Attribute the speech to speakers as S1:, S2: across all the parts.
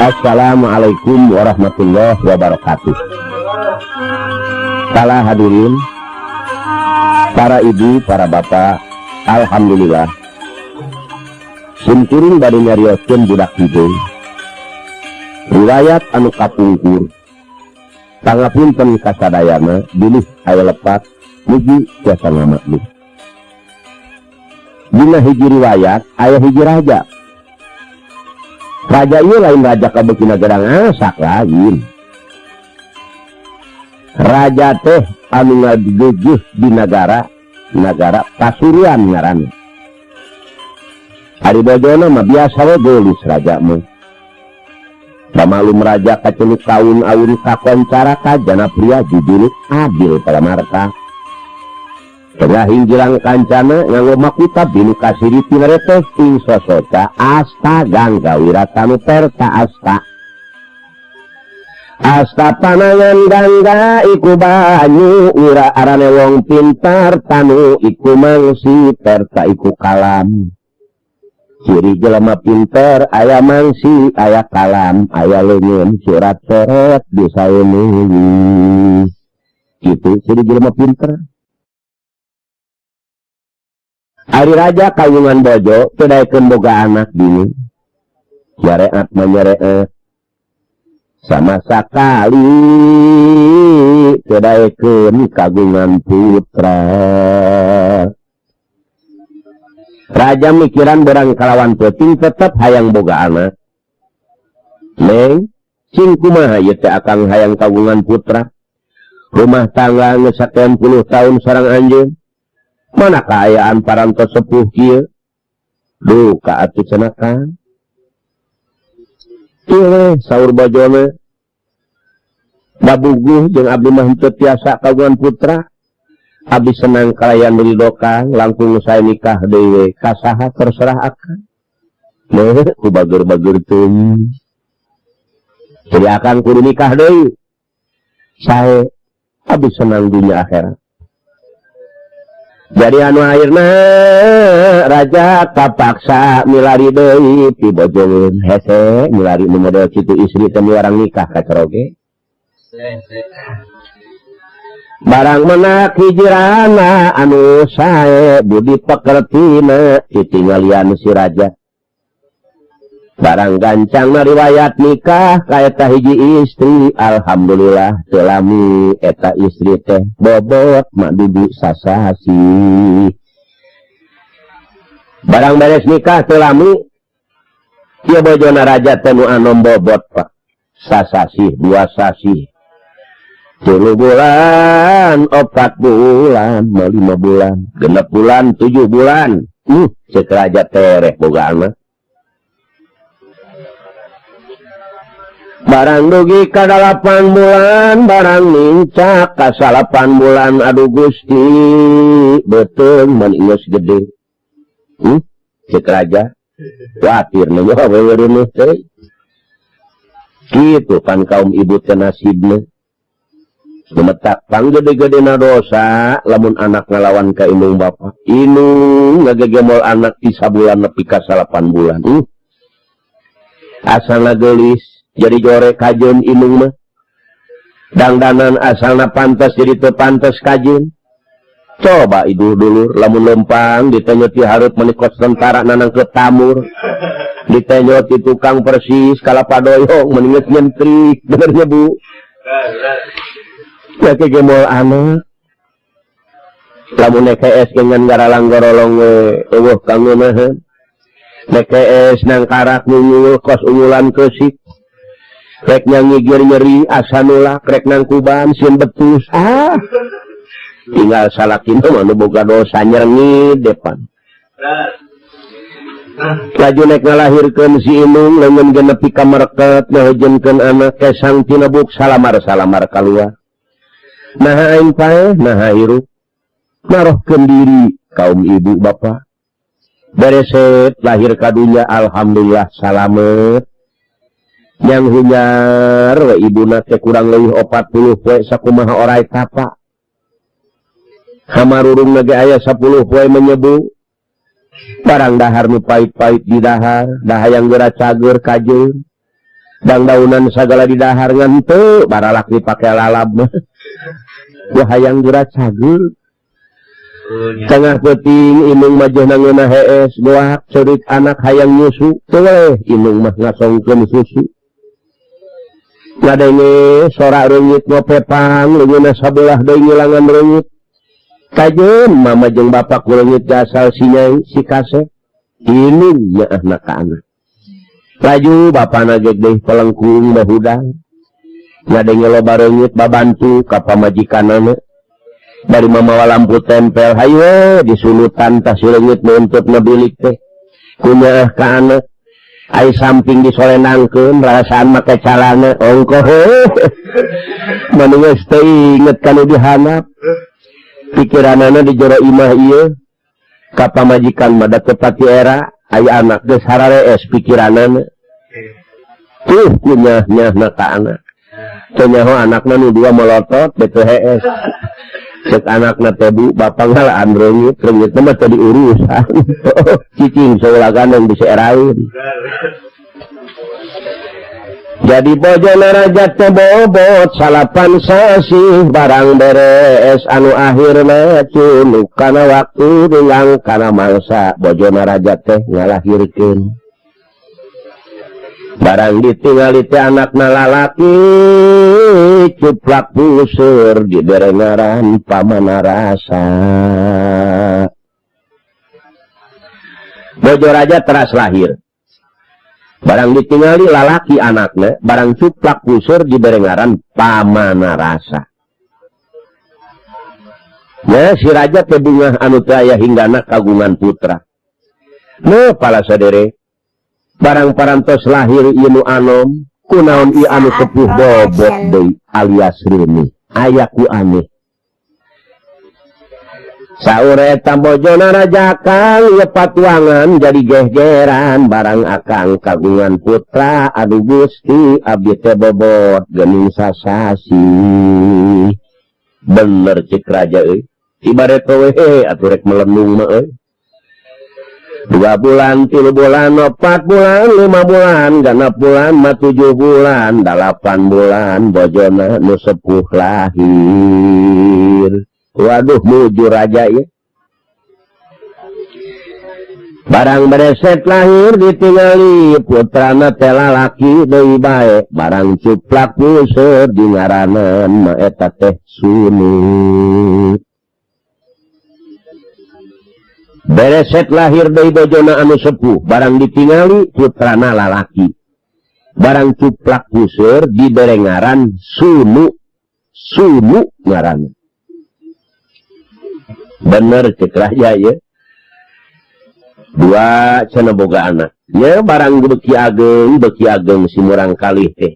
S1: Assalamualaikum warahmatullahi wabarakatuh. Para hadirin, para ibu, para bapak, alhamdulillah simkuring bade nyariokeun budak hidung riwayat anu kapungkur pangapunten kasadayana bilih aya lepat mugi tiasa ngamaklum. Dina hiji riwayat aya hiji raja. Raja ieu lain raja kabeutina gerang asak lain. Raja teh anu ngadujuh di negara Pasuruan ngaranna. Ari bojona mah biasa we gelis raja mah. Pamalum raja kacenuk taun auri kakoncara kajana pria jujuluk adil palamarta. Tengah hinggilang kancana nganggo makuta binu kasiriti naretes ing sosoca asta gangga wiratanu perta asta. Asta panangan gangga iku banyu wira arane wong pintar tanu iku mangsi perta iku kalam. Ciri jelema pinter aya mangsi aya kalam aya leungeun surat coret bisa ini. Itu ciri jelema pinter. Ari raja kawungan bojo kedaekeun boga anak bini. Nyareat manyareet sama sakali kedaekeun kagungan putra. Raja mikiran berang kalawan peuting tetep hayang boga anak. Neng, cing kumaha ieu teh akang hayang kagungan putra. Rumah tangga geus 10 tahun sareng anjeun. Mana kaayaan parantos sepuh kieu? Duh, ka atuh cenah Kang. Ieu saur bojona. Babuguh jeung abdi mah henteu tiasa kagungan putra. Abdi senang kalayan ridho Kang, langkung sae nikah deui. Ka saha terserah akang. Meuh ku bager-bager teuing. Jadi akang kudu nikah deui. Sae abdi senang dunya akhirat. Jadi anu akhirna raja kapaksa milari deui ti bojogeun hese milari nu model kitu istri teh miwarang nikah kaceroge. Barang menak hijrana anu sae budi pekertina ditinggalian si raja. Barang gancang na riwayat nikah kaeta hiji istri alhamdulillah telami eta istri teh bobot mak dudu sasasi. Barang beres nikah telami ieu bojona raja teh nu anom bobot Pak. Sasasi 2 sasi. 3 bulan, 4 bulan, 5 bulan, 6 bulan, 7 bulan. Ceuk raja tereh boga anak. Barang dugi ka 8 bulan, barang mincak ka 8 bulan, aduh Gusti, betul mun geus gede. Ceuk raja, watir nu wewereuneuh teh. Kitu kan kaum ibu teh nasibna. Lumetak panggede-gedena dosa, lamun anak ngalawan ka indung bapa. Indung ngagegemol anak ti sabulan nepi ka 8 bulan. Asalna geulis. Jadi jorek kajeun indung mah. Dangdanan asalna pantes jadi teu pantes kajeun. Coba ibu dulur lamun lempang ditenyo ti hareup menikot tentara nanang ke tamur. Ditenyo ti tukang persis kalapadoyong meninget nyentrik benernya Bu. Ya kegemol anak. Lamun EKS dengan garalang gorolong eueuh kang ngeunaheun. EKS nang karak nyunyul kos unyulan keusik. Rek nyangigir nyeri asa nulak rek nang kuban sieun betus tinggal salakina mah nu boga dosa nyerengit depan laju nek ngalahirkeun si indung leungeun genep ka market ngahejeunkeun anak kesang tina buk salamar kaluar naha aing paeh naha hirup narohkeun diri kaum ibu bapa bereset lahir ka dunya alhamdulillah salamet. Yang hunyar ibuna teh kurang leuwih 40 poe sakumaha orai tapa. Hamarurung ge aya 10 poe menyebu. Barang dahar nu pait-pait di dahar, dahayang geura cager kajeun. Dang-daunan sagala di dahar ngantu baralak dipake lalab wah hayang gerak cagul tengah peting inung mah jeung nangeuna hees goak ceurik anak hayang nyusu teu we inung mah ngasongkeun susu ngadenge sora reungit ngopepang leungeunna sabelah deui ngilangan reungit kajeun mama jeung bapa ku reungit asal si nyai si kase inung nya anak ka anak laju bapana geus deui pelengkung bahudang ngadenge loba reungit babantu ka pamajikanana dari mamawa lampu tempel hayu disulutan tas reungit nuntutna bilik teh kumaha ka anak ai samping disolenangkeun rasaan make calana ongkoh manunggal teu inget kanu dihanap pikiranana di jero imah ieu ka pamajikan mah da teu pati era aya anak geus hararees pikiranana kunyah-nyahna ka anak teu nyaho anakna nu dua melotot beu hees cek anakna teh bu bapa ngalaan reungit mah teu diurusan cicing saulagan yang bisa erain jadi bojona raja teh bobot salapan sasih barang beres anu akhirna culuk kana waktu dulang kana mangsa bojona raja teh ngalahirkeun barang ditinggali teh anakna lalaki cuplak puseur di derengaran Pamanarasa bojo raja teras lahir barang ditinggali lalaki anakna barang cuplak puseur di derengaran Pamanarasa ya si raja teh bungah anu teu aya hinggana kagungan putra pala sadere barang parantos lahir ieu nu anom kunaon ieu anu sepuh bobot deui alias reuni aya ku aneh saur eta bojona raja Akang ieu patuangan jadi gehgeran barang Akang kagungan putra aduh Gusti abdi teh bobot geuning sasasi bener cek raja euy ibarat we atuh rek melenung mah euy 2 bulan, 3 bulan, 4 bulan, 5 bulan, 6 bulan, 7 bulan, 8 bulan, bojona nu sepuh lahir. Waduh, muju raja ya. Barang bereset lahir ditinggali, putrana teh lalaki deui bae, barang cuplak puseur di ngaranan mah eta teh Sunut. Bereset lahir dari bojona anu sepuh barang ditingali putrana lalaki barang cuplak puseur di derengaran Sunu ngaran bener cek raja ya 2 cenah boga anak nya barang beki ageng si murang kalih teh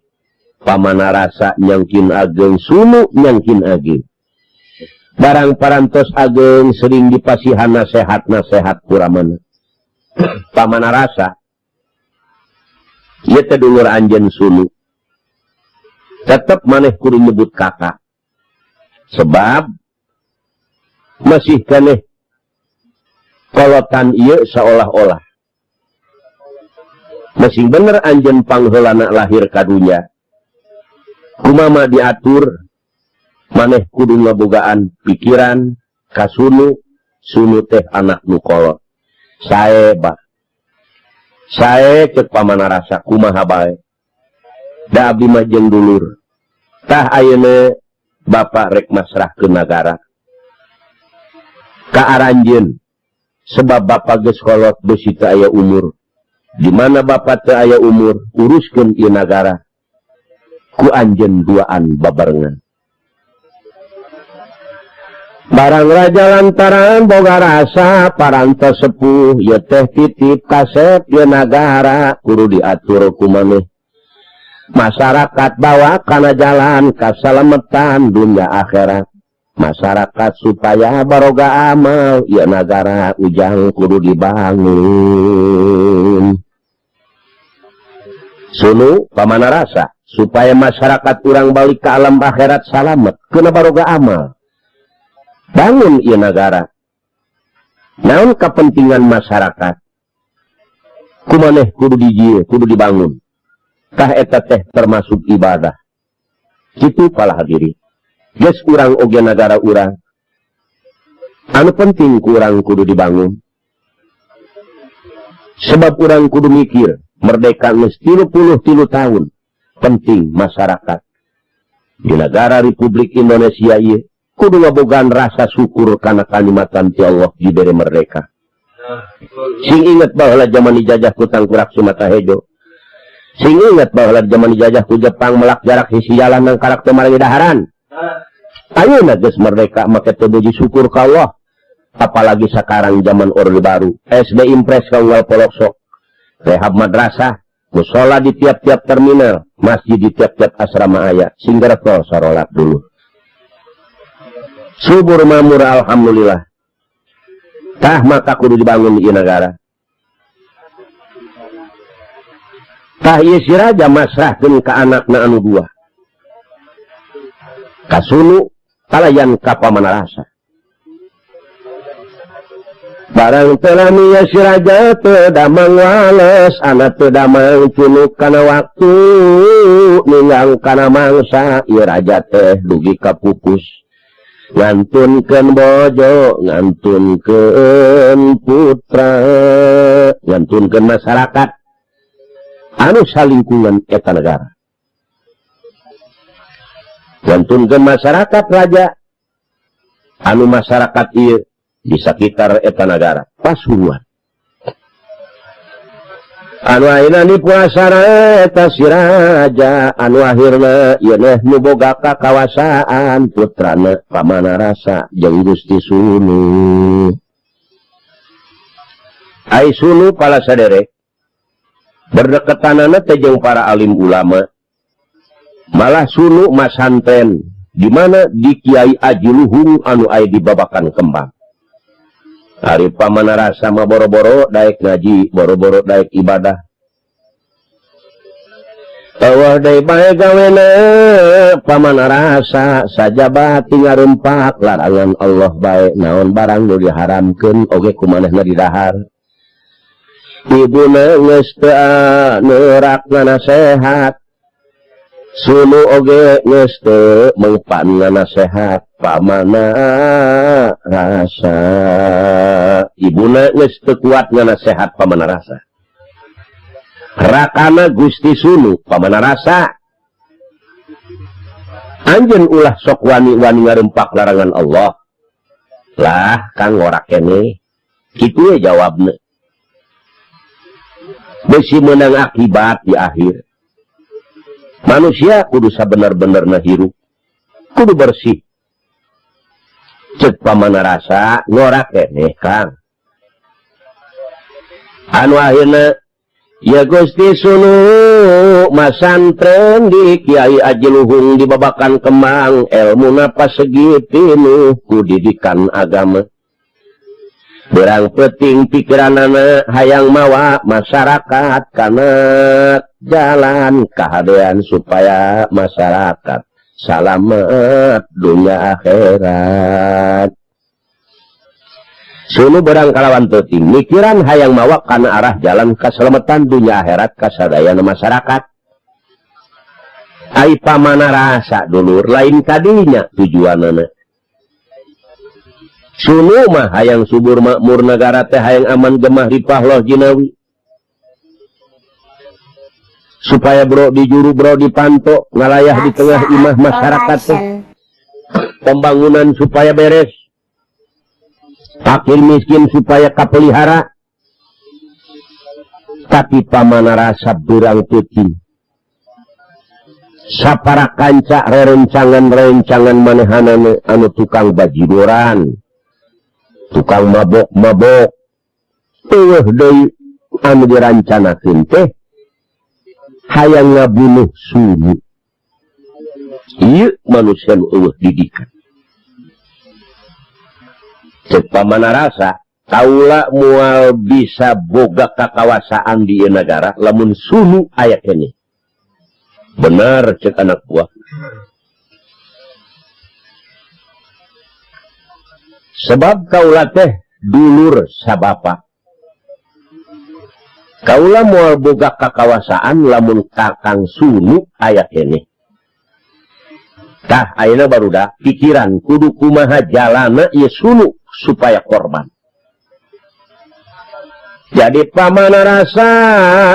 S1: Pamanarasa nyangkin ageng Sunu nyangkin ageng barang parantos ageng sering dipasihan nasehat kuramana Pamanarasa ieu teh dulur anjeun Sunu tetep maneh kudu nyebut kakak sebab masih keneh kolotan ieu seolah-olah masih bener anjeun pangheulana lahir ka dunya kumaha diatur maneh kudu ngabogaan pikiran ka Sunu teh anak nu kolot sae cek Pamanarasa kumaha bae da abdi mah jeung dulur tah ayeuna bapa rek masrahkeun nagara ka aranjeun sebab bapa geus kolot beusi teu aya umur di mana bapa teu aya umur uruskeun ieu nagara ku anjeun duaan babarengan barang raja lantaran boga rasa parantos sepuh ieu teh titip kasep ieu nagara kudu diatur ku maneh masyarakat bawa kana jalan kasalametan dunya akhirat masyarakat supaya baroga amal ieu nagara ujang kudu dibangun Sunu Pamanarasa supaya masyarakat urang balik ke alam akhirat salamet keuna baroga amal bangun ieu nagara naon kepentingan masyarakat kumaneh kudu dibangun tah eta teh termasuk ibadah. Kitu pala hadirin. Geus urang oge nagara urang. Anu penting kurang kudu dibangun. Sebab urang kudu mikir, merdeka geus 33 tahun. Penting masyarakat di negara Republik Indonesia ieu kudu ngabogaan rasa syukur kana kalimatan ti Allah dibere merdeka. Sing inget baheula zaman dijajah ku Tangkurak Sumatahejo. Sing inget baheula zaman dijajah ku Jepang melak jarak hiji jalan nang karak teu marangi daharan. Ayeuna geus merdeka make teu puji syukur ka Allah. Apalagi sekarang zaman Orde Baru. SD Impres ka unggal Polokso. Rehab madrasah, mushola di tiap-tiap terminal, masjid di tiap-tiap asrama aya. Singgerto sarolat dulu. Subur mamur alhamdulillah. Tah maka kudu dibangun di negara. Tah ieu si raja masrahkeun ka anakna anu dua. Kasunu kalayan ka pamanarasa. Barang telah mia si raja teu damang wales, anak teu damang cunuk kana waktu, ninggang kana mangsa, ieu raja teh dugi kapupus. Ngantunkeun bojo, ngantunkeun putra, ngantunkeun masyarakat anu salingkungan eta negara. Ngantunkeun masyarakat raja anu masyarakat ieu di sekitar eta negara Pasuruan. Anu ayeuna dipuasana eta si raja, anu akhirna ieu teh nu boga kakawasaan putrana Pamanarasa jeung Gusti Sunu. Ai Sunu pala saderek berdeketanana teh jeung para alim ulama. Malah Sunu masantren di mana di Kiai Aji Luhung anu aya di Babakan Kembang. Hari Pamanarasa mah boro-boro daek ngaji, boro-boro daek ibadah. Tawah deui bae gawena Pamanarasa sajabat ngarempak larangan Allah bae naon barang nu diharamkeun oge kumanehna didahar. Ibuna geus teu neurakna nasehat. Sunu oge geus teu mengpanna nasehat Pamanarasa. Ibuna geus teu kuat nganasehat Pamanarasa. Rakana Gusti Sunu Pamanarasa. Anjeun ulah sok wani-wani ngarempak larangan Allah. Lah kang ora keneh. Kitu ya jawabna. Besi menang akibat di akhir. Manusia kudu sabener-benerna hirup, kudu bersih. Cek Pamanarasa ngora keneh Kang. Anu akhirna ya Gusti Sunu masantren di Kiai Aji Luhung di Babakan Kembang, elmuna pasegi pinuh ku didikan agama. Berang penting pikiranana hayang mawa masyarakat kana jalan kahadean supaya masyarakat salamet dunia akhirat. Sunu berang kalawan penting mikiran hayang mawa kana arah jalan kaselamatan dunia akhirat kasadayana masyarakat. Ai Pamanarasa dulur lain kadinya tujuanana. Sunu mah hayang subur makmur negara teh hayang aman gemah ripah loh jinawi. Supaya bro dijuru bro dipanto ngalayah di tengah imah masyarakat teh. Pembangunan supaya beres. Fakir miskin supaya kapelihara. Tapi Pamanarasa berang peuting. Sapara kanca rerencangan-rerencangan manehanana anu tukang bajidoran. Tukang mabok-mabok eueuh deui anu dirancanakeun teh hayang ngabunuh Sunu. Ieu manusia nu eueuh didikan. Cek Pamanarasa kaula moal bisa boga kakawasaan di ieu negara lamun Sunu aya keneh. Benar cek anak buah. Sebab kaula teh dulur sabapa. Kaula moal boga kakawasaan lamun kakang sunu aya keneh. Tah ayeuna barudak pikiran kudu kumaha jalana ieu sunu supaya korban. Jadi pamana rasa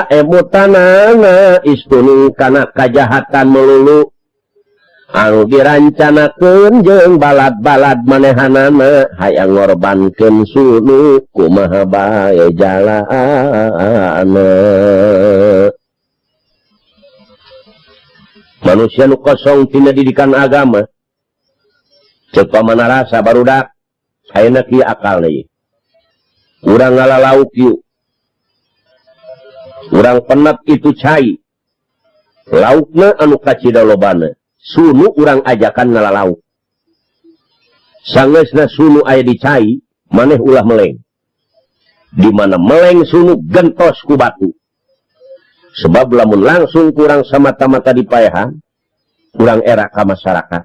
S1: emutanana istunu kana kajahatan melulu anu dirancanakeun jeung balad-balad manehanana hayang ngorbankeun sunu kumaha bae jalana. Manusia nu kosong tina didikan agama ceuk pamana rasa barudak ayeuna kieu akalna ieu. Urang ngalalauk ieu. Urang penat itu cai. Laukna anu kacida lobana. Sunu urang ajakan ngalalauk. Sangeusna sunu aya di cai, maneh ulah meleng. Di mana meleng sunu gentos ku batu. Sebab lamun langsung kurang samata-mata dipaehan, kurang era ka masyarakat.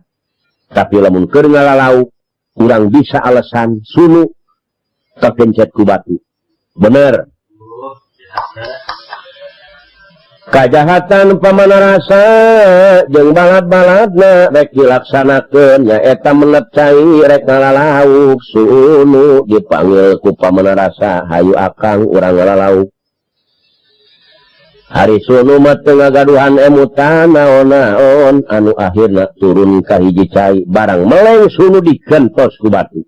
S1: Tapi lamun keur ngalalauk, kurang bisa alasan sunu kepencet ku batu. Bener. Kajahatan pamana rasa jeung balad-baladna rek dilaksanakeun nyaeta meunep cai rek ngalalauk sunu dipanggil ku pamana rasa hayu akang urang ngalalauk. Hari sunu mah teu ngagaduhan emutan naon-naon anu akhirna turun ka hiji cai barang meleng sunu digentos ku batu.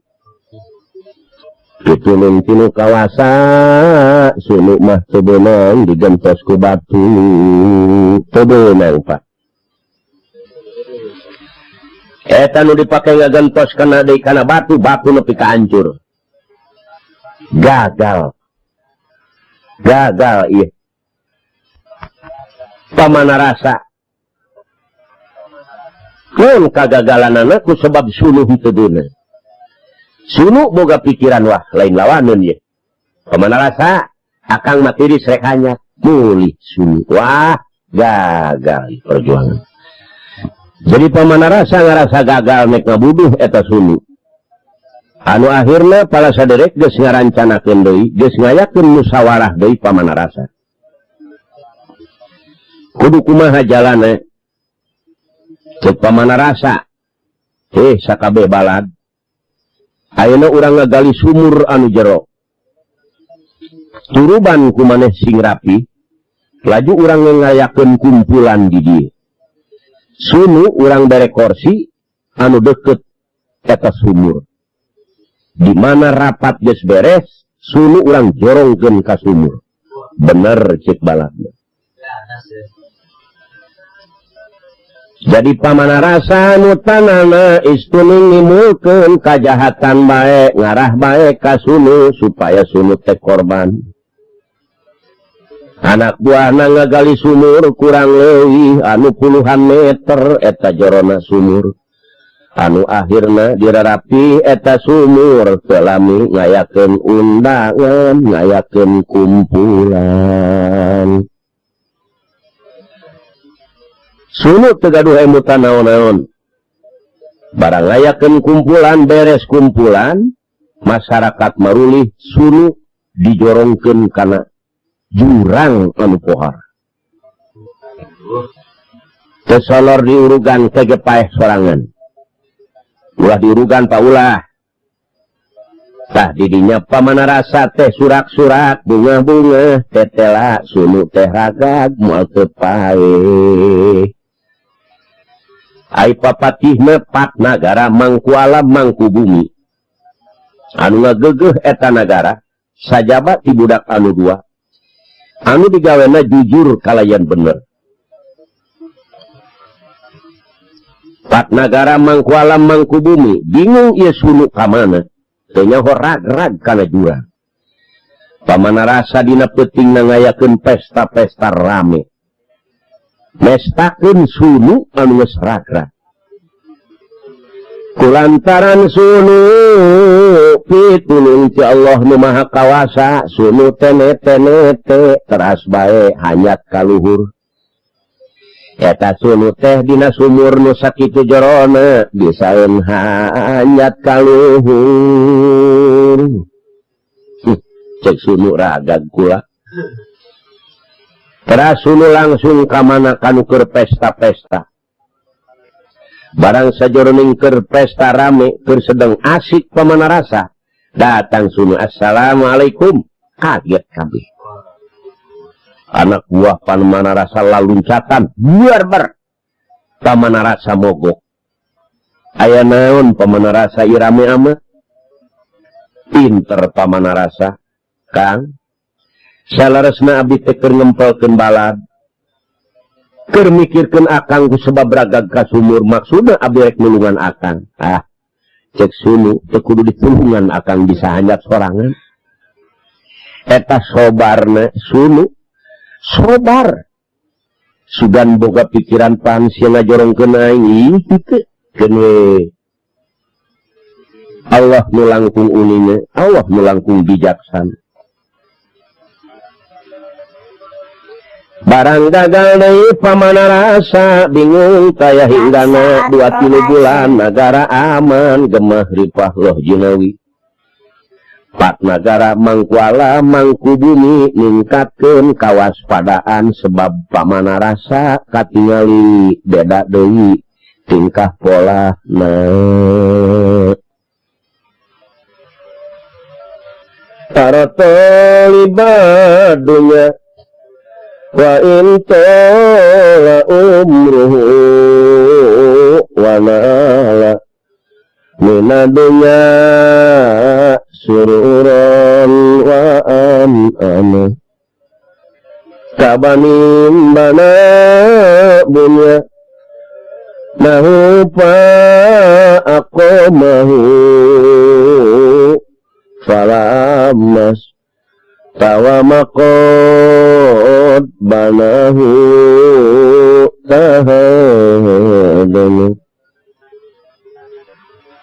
S1: Ditulung tinu kawasa sunu mah teu beunang digentos ku batu teu beunang Pak. Eta nu dipake ngagentos kana deui kana batu nepi ka hancur. Gagal ieu. Pamana rasa kun kagagalanana ku sebab sunu teu beunang. Sunu boga pikiran wah lain lawaneun ye. Pamana rasa akang matiris rek hanya mulih sunu. Wah gagal perjuangan. Jadi pamana rasa ngarasa gagal nek ngabuduh eta sunu. Anu akhirna pala saderek geus ngarancanakeun deui, geus ngayakeun musyawarah deui pamana rasa. Kudu kumaha jalana? Ceuk pamana rasa. Sakabeh balad. Ayeuna urang ngagali sumur anu jero. Turuban ku maneh sing rapi, laju urang ngayakeun kumpulan di dieu. Sunu urang bere kursi anu deukeut eta sumur. Di mana rapat geus beres, sunu urang jorongkeun ka sumur. Bener ceuk baladna. Jadi pamana rasa nutanana istuning nimulkeun kajahatan bae ngarah bae ka sunu supaya sunu teh korban. Anak buahna ngagali sumur kurang leuwih anu puluhan meter eta jorona sumur. Anu akhirna dirarapi eta sumur teu lami ngayakeun undangan, ngayakeun kumpulan. Sunu teu gaduh emutan naon-naon. Barang ngayakeun kumpulan beres kumpulan, masyarakat marulih sunu dijorongkeun kana jurang anu pohar. Teu solor diurugan teh paeh sorangan. Ulah diurugan pa ulah. Tah didinya pamana rasa teh surak-surak bunga-bunga tetela sunu teh ragag moal teu paeh. Ai papatihna pat nagara mangku alam mangku bumi. Anu ngageugeuh eta nagara sajaba ti budak anu dua. Anu digawena jujur kalayan bener. Pat nagara mangku alam mangku bumi bingung ieu sunu ka mana. Teu nyaho rag-rag kana jurang. Pamana rasa dina peutingna ngayakeun pesta-pesta rame. Mestakeun sunu anu geus rag-rag. Kulantaran sunu pitulung ti Allah nu Maha Kawasa, sunu tenete teras bae hanyat ka luhur. Eta sunu teh dina sumur nu sakitu jorona bisaeun hanyat ka luhur. Cek sunu ragag kula. Rasulu langsung kamana kanu keur pesta-pesta. Barang sajroning keur pesta rame, keur sedang asik pamana rasa, datang sunu assalamualaikum, kaget kabeh. Anak buah pamana rasa laluncatan, buar-bar. Pamana rasa mogok. Aya naon pamana rasa irame ama? Pinter pamana rasa, Kang. Salaresna abdi teh keur ngempelkeun balad. Keur mikirkeun akang ku sebab ragag ka sumur, maksudna abdi rek nulungan akang. Ah, cek sunu teu kudu ditulungan akang bisa hanjak sorangan. Eta sobarna sunu, sobar. Sugan boga pikiran pan sia ngajorongkeun aing teu keun Allah nu langkung unina, Allah nu langkung bijaksana. Barang gagal deui pamana rasa, bingung taya hinggana 2-3 bulan negara aman, gemah ripah loh jinawi. Pak negara mangkuala mangku bumi ningkatkeun kawaspadaan sebab pamana rasa katingali beda deui tingkah pola Taratolibadunya wa intola umruhu wa nala minadunya sururan wa amana kabanim bana bunya nahu pa akomahu falamas tawamakot banahu tahadana.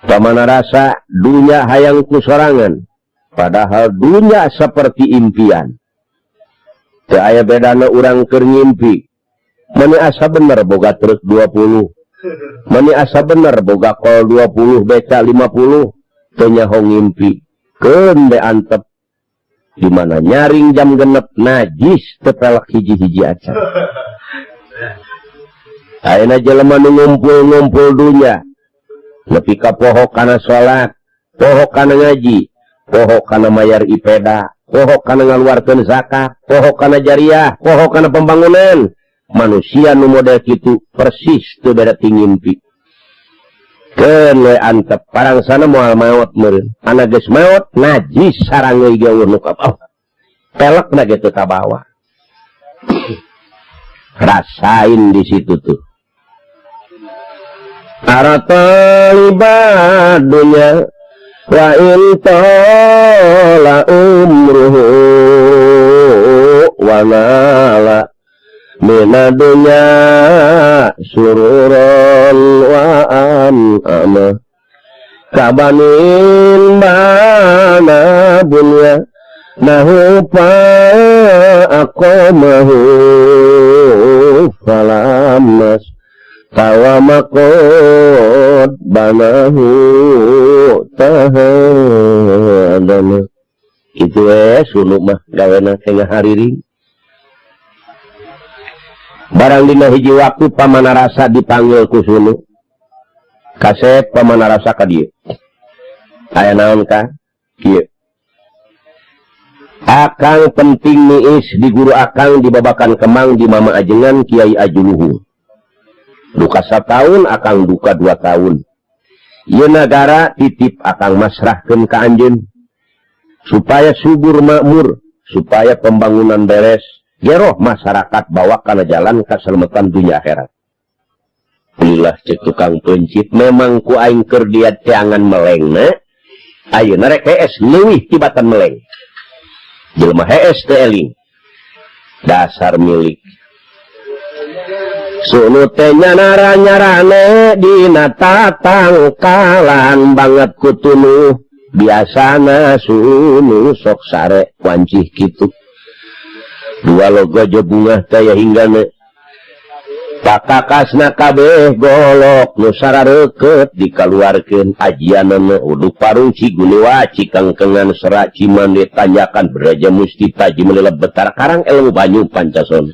S1: Pamana rasa dunya hayang kusorangan, padahal dunya seperti impian. Teu aya bedana urang keur ngimpi. Mani asa bener boga truk 20, mani asa bener boga kol 20 beca 50, teu nyaho ngimpi. Keun de antep dimana nyaring jam genep najis tepelak hiji-hiji acan. Ayeuna jelema nu ngumpul-ngumpul dunya, nepi ka poho kana salat, poho kana ngaji, poho kana mayar ipeda, poho kana ngaluarkeun zakat, poho kana jariah, poho kana pembangunan. Manusia nu model kitu persis teu beda ti ngimpi. Keun we antep parang sana moal maot meureun. Ana geus maot najis sarangeuy ge nu ka bawah. Pelekna ge teu ka bawah. Rasain di situ tuh. Aratalibadunya wa intola umruhu wa nala minadunya sururan wa amana kabanin bana bunya nahu pa akomahu falamas tawamakot banahu tahadana. Itu sunu mah gawena tengah hariring. Barang dina hiji waktu pamana rasa dipanggil ku sunu. Kasep pamana rasa ka dieu. Aya naon ka? Kieu. Akang penting niis di guru akang dibabakan kemang di mama ajengan Kiai Ajuluhu. Duka 1 tahun akang duka 2 tahun. Ieu nagara titip akang masrahkeun ka anjeun supaya subur makmur, supaya pembangunan beres. Geroh masyarakat bawa kana jalan kaselamatan dunia akhirat. Ulah cek tukang pencit memang ku aing keur diat teangan melengna. Ayeuna rek hees leuwih tibatan meleng. Jelema hees teu eling. Dasar milik. Sunu teh nyara-nyarane dina tatangkalan banget kutunuh. Biasana sunu sok sare wancih kitu. 2 logo jo bunga taya hinggana pakakasna kabeh golok nu sarareukeut dikaluarkeun ajianana uduk parung ciguni waci kangkengan serak ciman ditanyakan beraja musti taji meleleb betar karang ilmu banyu pancasona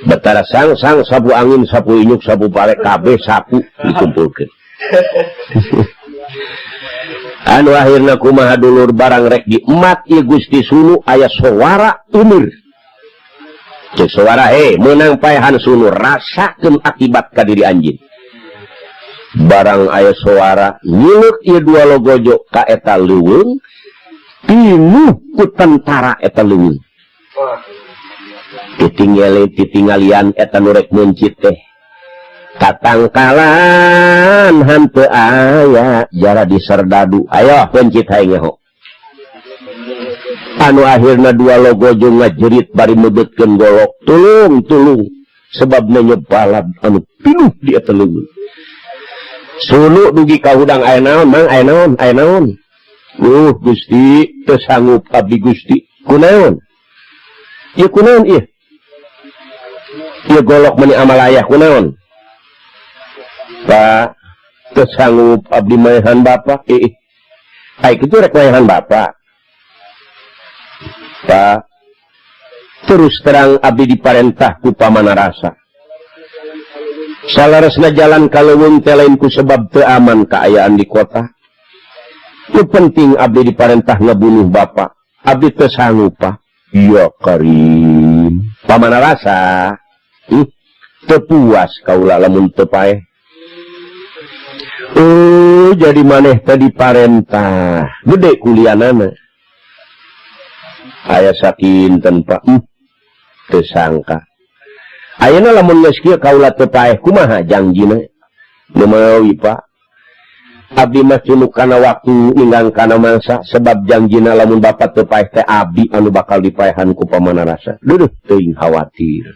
S1: betara sang sapu angin sapu inyuk sapu pare kabeh sapu dikumpulkeun. Anu akhirna kumaha dulur barang rek diemat ieu Gusti Sunu aya suara umur. Cek suara meunang paehan Sunu rasakeun akibat ka diri anjeun. Barang aya suara nyileuk ieu dua logojo ka eta leuweung pinuh ku tentara eta leuweung. Titinggalian eta nu rek muncit teh katangkalan hanteu aya jara di serdadu ayo pencit hayang ngeho anu akhirna dua logojo ngajerit bari mebetkeun golok tulung sebabna nyebalad anu pinuh di eta leuweung. Sunu dugi ka hudang aya naon mang aya naon Gusti teu sanggup abdi Gusti kunaon ieu kunaon ieu golok meni amalaya kunaon Pak teu sanggup abdi maehan Bapak ai kitu rek maehan Bapak Pak terus terang abdi diparentah ku pamanarasa salaresna jalan ka leuweung teh lain ku sebab teu aman kaayaan di kota nu penting abdi diparentah ngabunuh Bapak abdi teu sanggup Pak iya karim pamanarasa teu puas kaula lamun teu paeh jadi maneh tadi parentah gede kulianana aya sakinten Pak teu sangka ayeuna lamun geus kieu kaula teu paeh kumaha jangjina nu mawi Pak abdi mah cunuk kana waktu ninggang kana masa sebab jangjina lamun Bapak teu paeh teh abdi anu bakal dipaehan ku pamanarasa duduh teuing khawatir.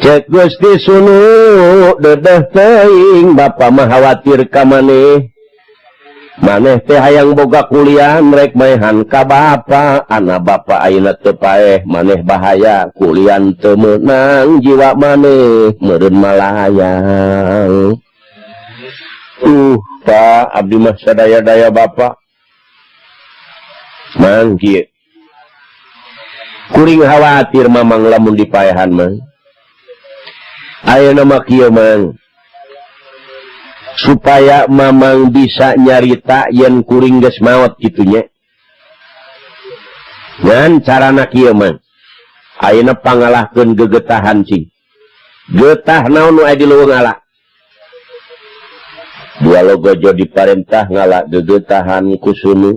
S1: Cek Gusti Sunu dedeh teuing Bapak mah khawatir ka maneh teh hayang boga kuliah rek maehan ka Bapak anak Bapak ayeuna teu paeh maneh bahaya kuliah teu meunang jiwa maneh meureun malayang Pak abdi mah sadaya-daya Bapak mang kieu kuring khawatir mamang lamun dipaehan mah ayeuna mah kieu mang supaya mamang bisa nyarita yen kuring geus maot kitu nya ngan carana kieu mang ayeuna pangalahkeun gegetahan cing getah naon nu aya di leuweung ala dua logojo diparentah ngala gegetahan ku Sunu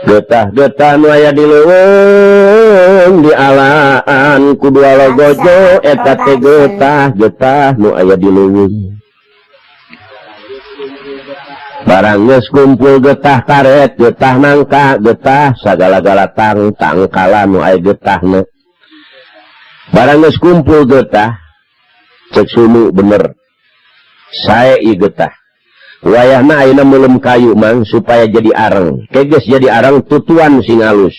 S1: getah nu aya di leuweung dialaan ku dua logojo eta teh getah nu aya di leuweung barang geus kumpul getah karet getah nangka getah sagala-gala tangkala nu aya getahna barang geus kumpul getah cek Sunu bener sae ieu getah wayahna ayeuna meulem kayu mang supaya jadi areng keges jadi areng tutuan sing alus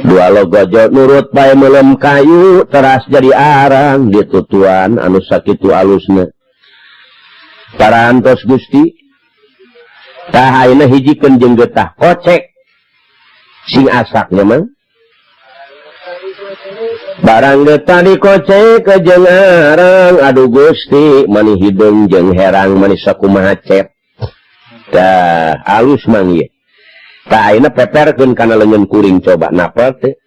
S1: dua logojo nurut bae meulem kayu teras jadi areng di tutuan anu sakitu alusna parantos Gusti tah ayeuna hijikeun jeung getah kocek sing asakna mang barang getah dikocek ke jeung arang aduh Gusti mani hideung jeung herang mani sakumaha cet tah alus mang ieu tah ayeuna peperkeun kana leungeun kuring coba napa teh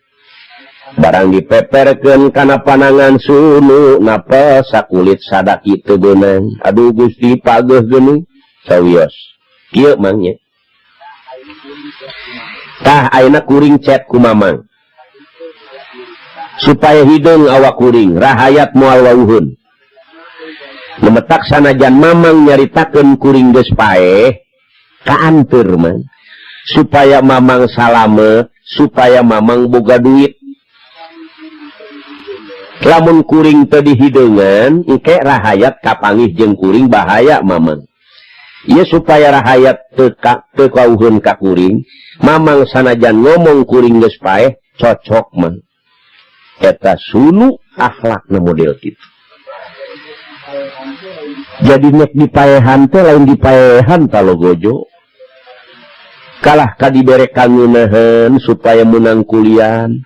S1: barang dipeperkeun kana panangan Sunu napa sakulit sadaki teu beunang aduh Gusti pageuh geuning sawios kieu mang nya tah ayeuna kuring cet ku mamang supaya hideung awak kuring rahayat moal wawuhun lemetak sanajan mamang nyaritakeun kuring geus paeh kaanteur man supaya mamang salamet supaya mamang boga duit lamun kuring teu dihideungan engke rahayat kapanggih jeung kuring bahaya mamang ieu supaya rahayat teu kawuhun ka kuring mamang sanajan ngomong kuring geus paeh cocok man eta Sunu akhlakna model kitu jadi nek dipaehan teh lain dipaehan talogojo kalah kadibere kangunahan supaya menang kulian.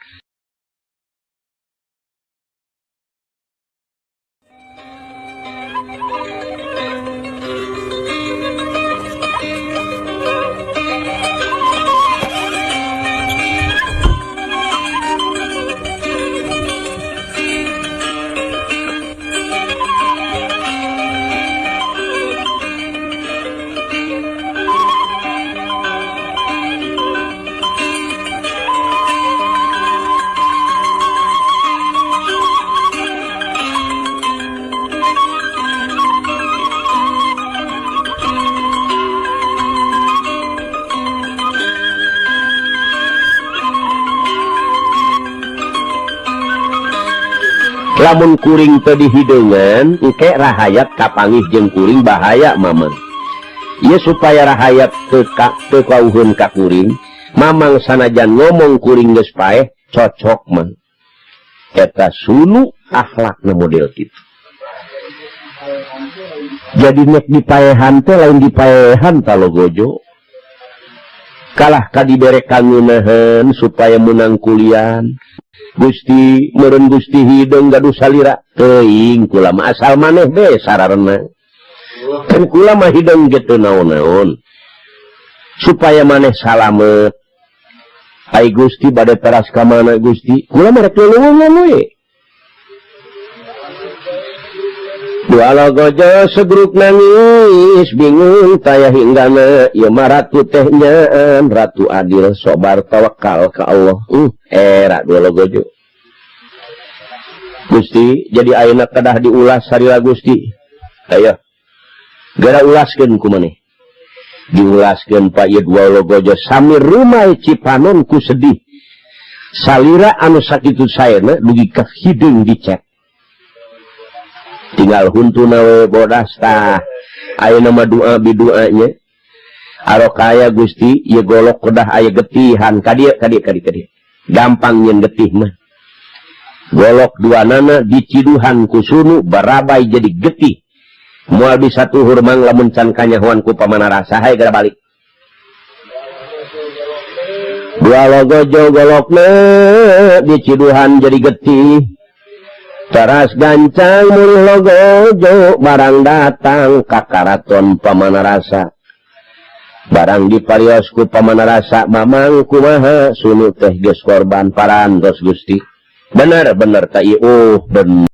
S1: Lamun kuring tadi hidangan, engke rahayat kapangih jeung kuring bahaya mamang. Ieu supaya rahayat teu kauheun ka kuring, mamang sanajan ngomong kuring geus paeh cocok man. Eta sunu akhlakna model kitu. Jadi nek dipaehan teh lain dipaehan talogojo. Kalah kadibere kangunahan supaya menang kulian. Gusti meureun Gusti hideung gaduh salira teuing kula mah asal maneh be sararena. Kan kula mah hideung ge teu naon-naon. Supaya maneh salamet. Ai Gusti bade teras ka mana Gusti? Kula mah rek lulungan we. Dua logojo segruk nangis bingung taya hinggana ieu mah ratu teh nyaan ratu adil sobar tawakal ka Allah. Era dua logojo. Gusti jadi ayeuna kedah diulas sarila Gusti. Aya. Gara ulaskeun ku maneh. Diulaskeun pa ieu dua logojo sami rumah Cipanon ku sedih. Salira anu sakitu saena dugi ka hideung dicek. Tinggal huntuna we bodas tah ayeuna mah doa bidoanya arokaya Gusti ieu golok kedah aya getihan kadieu gampang nyen getih mah golok duanana diciduhan ku sunu barabai jadi getih moal bisa tuhur mang lamun can kanyahoan ku pamanarasa hae gara balik dua logojo golokna diciduhan jadi getih. Teras gancang mulih logojo barang datang kakaraton pamanarasa. Barang dipariosku pamanarasa mamang kumaha sunu teh geus korban parantos Gusti. Bener ta ieu bener.